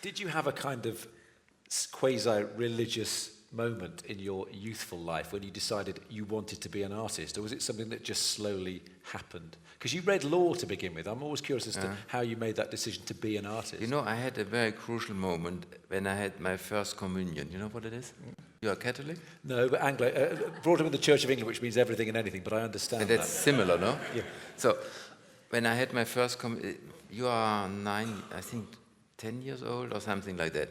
Did you have a kind of quasi-religious moment in your youthful life when you decided you wanted to be an artist, or was it something that just slowly happened? Because you read law to begin with. I'm always curious as to how you made that decision to be an artist. You know, I had a very crucial moment when I had my first communion. You know what it is? You are Catholic? No, but brought up in the Church of England, which means everything and anything, but I understand and that's similar, no? Yeah. So, when I had my first you are 10 years old or something like that.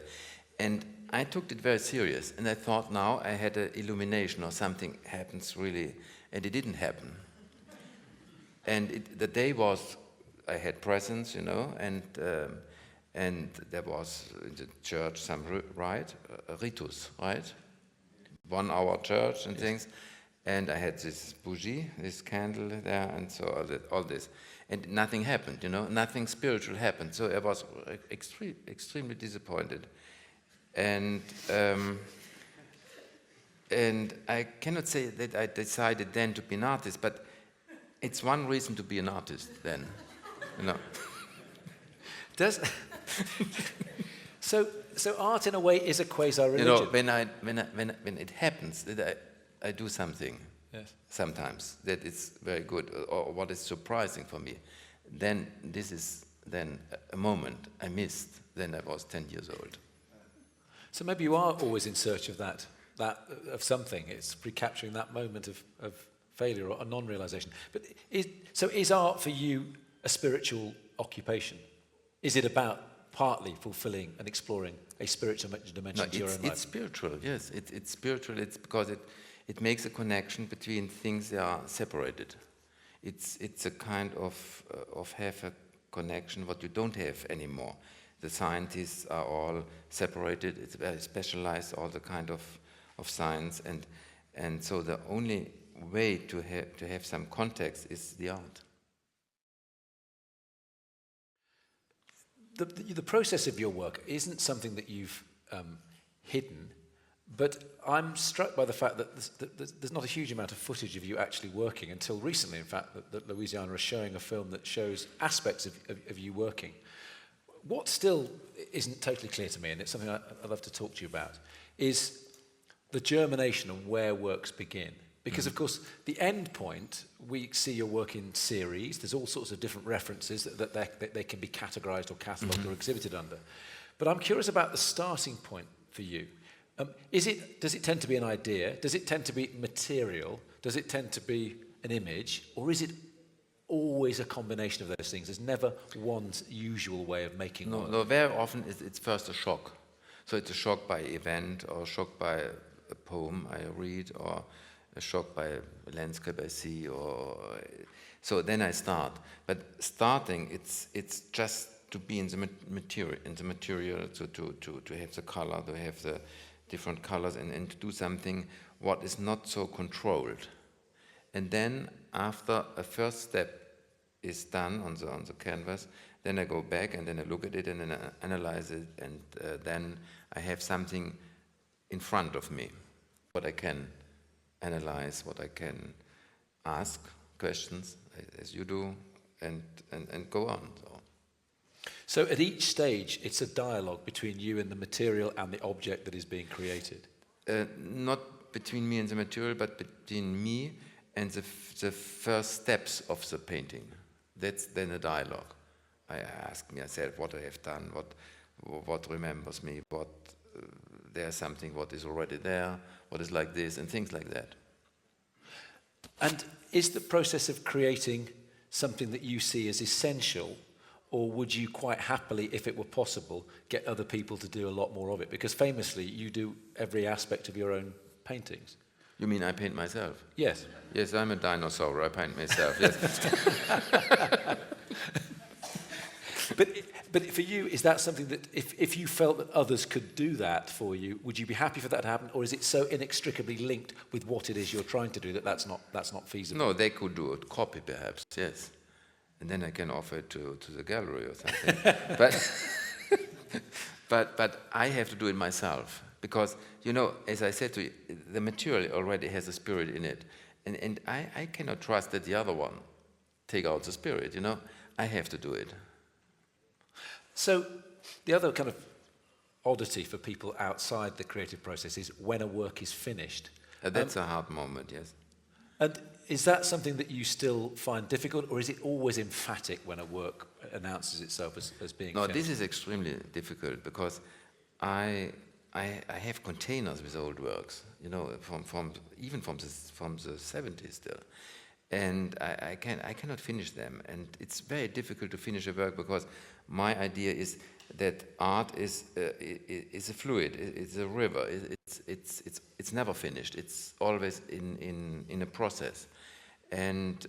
And I took it very serious, and I thought now I had an illumination or something happens really, and it didn't happen. And the day was, I had presents, you know, and there was in the church some ritus, right? 1 hour church and things, and I had this bougie, this candle there, and so all this. And nothing happened, you know, nothing spiritual happened. So I was extremely disappointed. And I cannot say that I decided then to be an artist, but it's one reason to be an artist then, you know. So art in a way is a quasi-religion. You know, when it happens that I do something, yes, sometimes that is very good, or what is surprising for me, then this is then a moment I missed. Then I was 10 years old. So maybe you are always in search of that of something. It's recapturing that moment of failure or a non-realization. But is art for you a spiritual occupation? Is it about partly fulfilling and exploring a spiritual dimension to your own life? It's spiritual, yes. It's spiritual. It's because it makes a connection between things that are separated. It's a kind of have a connection what you don't have anymore. The scientists are all separated. It's very specialized, all the kind of science, and so the only way to have some context is the art. The process of your work isn't something that you've hidden, but I'm struck by the fact that there's not a huge amount of footage of you actually working until recently, in fact, that Louisiana is showing a film that shows aspects of you working. What still isn't totally clear to me, and it's something I'd love to talk to you about, is the germination and where works begin. Because, of course, the end point, we see your work in series. There's all sorts of different references that they can be categorized or catalogued or exhibited under. But I'm curious about the starting point for you. Does it tend to be an idea? Does it tend to be material? Does it tend to be an image? Or is it always a combination of those things? There's never one usual way of making work. No, very often it's first a shock. So it's a shock by event, or a shock by a poem I read, or a shock by a landscape I see, so then I start. But starting, it's just to be in the material, to have the color, to have the different colors, and to do something what is not so controlled. And then after a first step is done on the canvas, then I go back and then I look at it and then I analyze it, and then I have something in front of me, what I can analyze, what I can ask questions, as you do, and go on. So at each stage, it's a dialogue between you and the material and the object that is being created? Not between me and the material, but between me and the first steps of the painting. That's then a dialogue. I ask myself what I have done, what remembers me, there's something what is already there, what is like this, and things like that. And is the process of creating something that you see as essential, or would you quite happily, if it were possible, get other people to do a lot more of it? Because famously, you do every aspect of your own paintings. You mean I paint myself? Yes. Yes, I'm a dinosaur. I paint myself, yes. But for you, is that something that if you felt that others could do that for you, would you be happy for that to happen, or is it so inextricably linked with what it is you're trying to do that that's not feasible? No, they could do a copy perhaps, yes. And then I can offer it to the gallery or something. but I have to do it myself, because, you know, as I said to you, the material already has a spirit in it. And I cannot trust that the other one take out the spirit, you know. I have to do it. So the other kind of oddity for people outside the creative process is when a work is finished. That's a hard moment, yes. And is that something that you still find difficult, or is it always emphatic when a work announces itself as being No, finished? this is extremely difficult because I have containers with old works, you know, even from the 70s still, and I cannot finish them, and it's very difficult to finish a work because my idea is that art is a fluid, it's a river, it's never finished, it's always in a process. And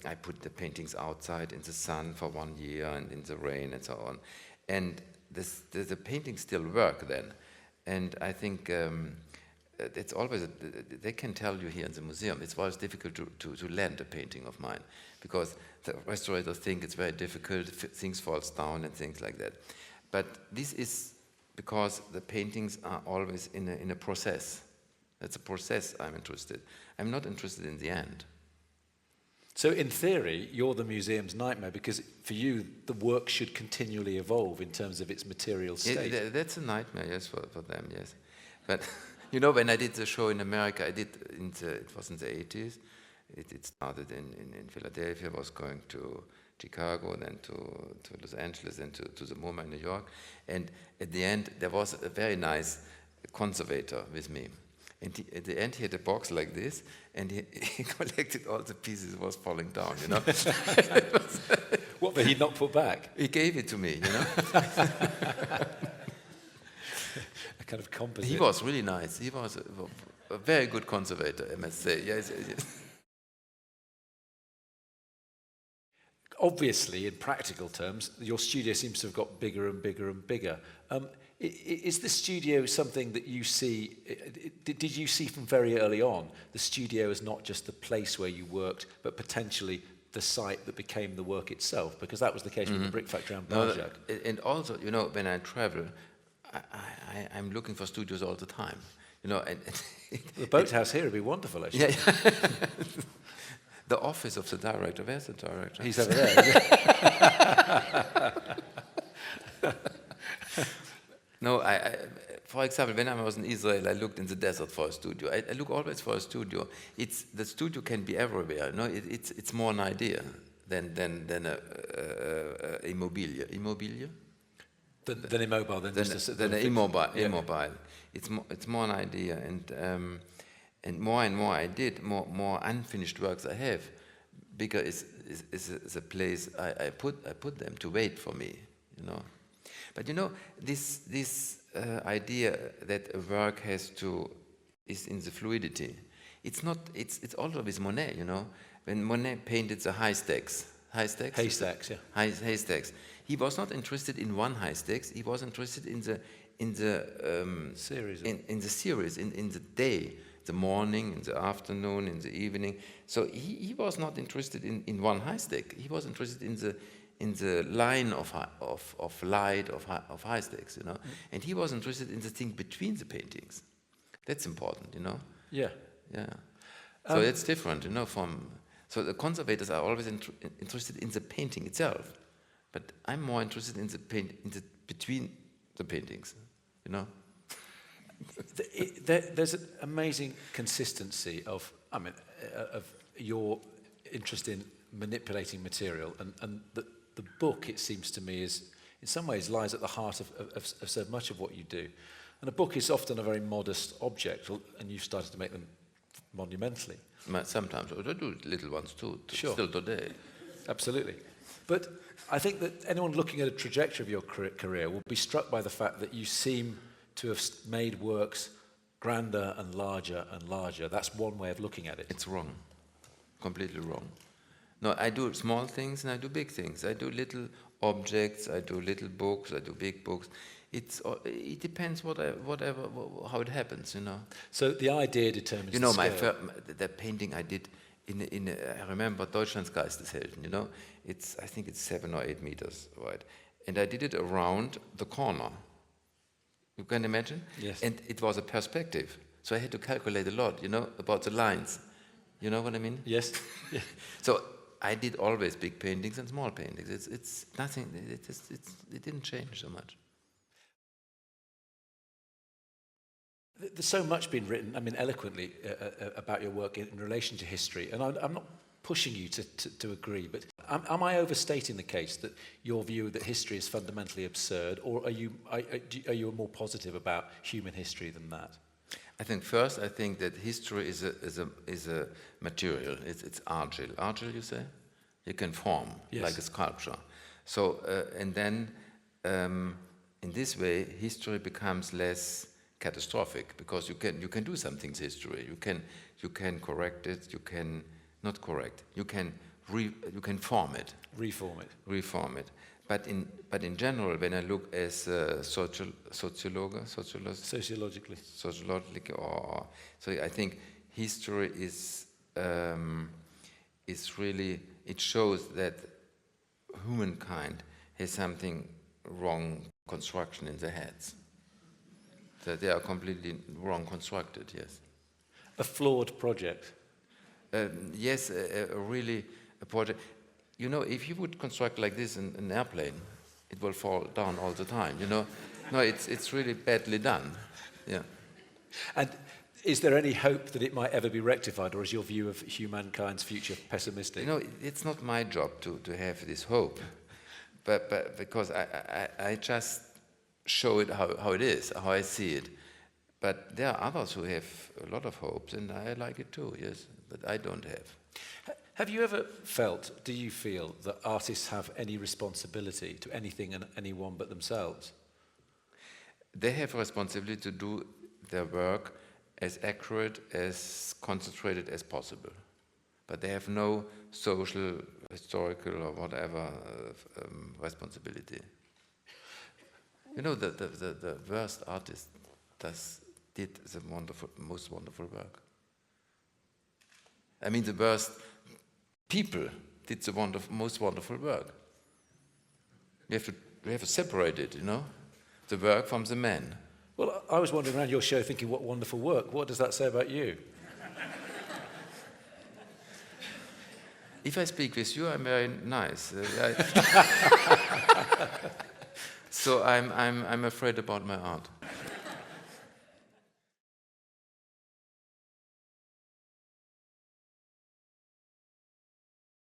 I put the paintings outside in the sun for 1 year and in the rain and so on. And the paintings still work then. And I think it's always, they can tell you here in the museum, it's always difficult to lend a painting of mine because the restaurators think it's very difficult, things falls down and things like that. But this is because the paintings are always in a process. That's a process I'm interested. I'm not interested in the end. So in theory, you're the museum's nightmare because for you, the work should continually evolve in terms of its material state. That's a nightmare, yes, for them, yes. But, you know, when I did the show in America, it was in the 80s. It started in Philadelphia, was going to Chicago, then to Los Angeles, then to the MoMA in New York. And at the end, there was a very nice conservator with me. And at the end, he had a box like this, and he collected all the pieces that was falling down, you know. What, but he'd not put back? He gave it to me, you know. A kind of composite. He was really nice. He was a very good conservator, I must say. Yes. Obviously, in practical terms, your studio seems to have got bigger and bigger and bigger. Is the studio something that you see, did you see from very early on, the studio as not just the place where you worked, but potentially the site that became the work itself? Because that was the case with the brick factory on Barjac. And also, you know, when I travel, I'm looking for studios all the time. You know, and the boathouse here would be wonderful, actually. Yeah. The office of the director. Where's the director? He's over there. No, for example, when I was in Israel, I looked in the desert for a studio. I look always for a studio. The studio can be everywhere. No, it's more an idea than a immobilia. Immobilia? Than immobile, than immobile. Yeah. Immobile. It's more an idea, and more I did, more unfinished works I have, bigger is a place I put them to wait for me, you know. But you know, this idea that a work is in the fluidity. It's also with Monet, you know. When Monet painted the haystacks, haystacks, yeah. Haystacks. He was not interested in one haystacks. He was interested in the series, in the series, in the day, the morning, in the afternoon, in the evening. So he was not interested in one haystack. He was interested in the line of light of haystacks, you know. And he was interested in the thing between the paintings. That's important, you know. Yeah. Yeah. So it's different, you know. So the conservators are always interested in the painting itself, but I'm more interested in the between the paintings, you know. There's an amazing consistency of your interest in manipulating material, and the book, it seems to me, is in some ways lies at the heart of so much of what you do. And a book is often a very modest object, and you've started to make them monumentally. Sometimes I do little ones too, Sure. Still today. Absolutely. But I think that anyone looking at a trajectory of your career will be struck by the fact that you seem to have made works grander and larger and larger. That's one way of looking at it. It's wrong. Completely wrong. No, I do small things and I do big things. I do little objects, I do little books, I do big books. It depends how it happens, you know. So the idea determines you know, the scale. the painting I did I remember Deutschlands Geisteshelden, you know. I think it's 7 or 8 meters wide. And I did it around the corner. You can imagine? Yes. And it was a perspective. So I had to calculate a lot, you know, about the lines. You know what I mean? Yes. Yeah. So I did always big paintings and small paintings. It's nothing, it didn't change so much. There's so much been written, I mean, eloquently about your work in relation to history, and I'm not pushing you to agree, but am I overstating the case that your view that history is fundamentally absurd, or are you more positive about human history than that? I think first, I think that history is a material. It's argil. Argil, you say? You can form, yes, like a sculpture. So, and then in this way, history becomes less catastrophic, because you can do some things history. You can correct it. You can not correct. You can form it. Reform it. But in general, when I look as sociologically, so I think history is really, it shows that humankind has something wrong construction in their heads. That they are completely wrong constructed. Yes. A flawed project. Yes, really a project. You know, if you would construct like this an airplane, it will fall down all the time. You know, no, it's really badly done. Yeah. And is there any hope that it might ever be rectified, or is your view of humankind's future pessimistic? You know, it's not my job to have this hope, but because I just show it how it is, how I see it. But there are others who have a lot of hopes, and I like it too. Yes, but I don't have. Have you ever felt, do you feel, that artists have any responsibility to anything and anyone but themselves? They have a responsibility to do their work as accurate, as concentrated as possible. But they have no social, historical, or whatever responsibility. You know, the worst artist did the most wonderful work. I mean, the worst people did the most wonderful work. We have to separate it, you know, the work from the man. Well, I was wandering around your show thinking, what wonderful work. What does that say about you? If I speak with you, I'm very nice. So I'm afraid about my art.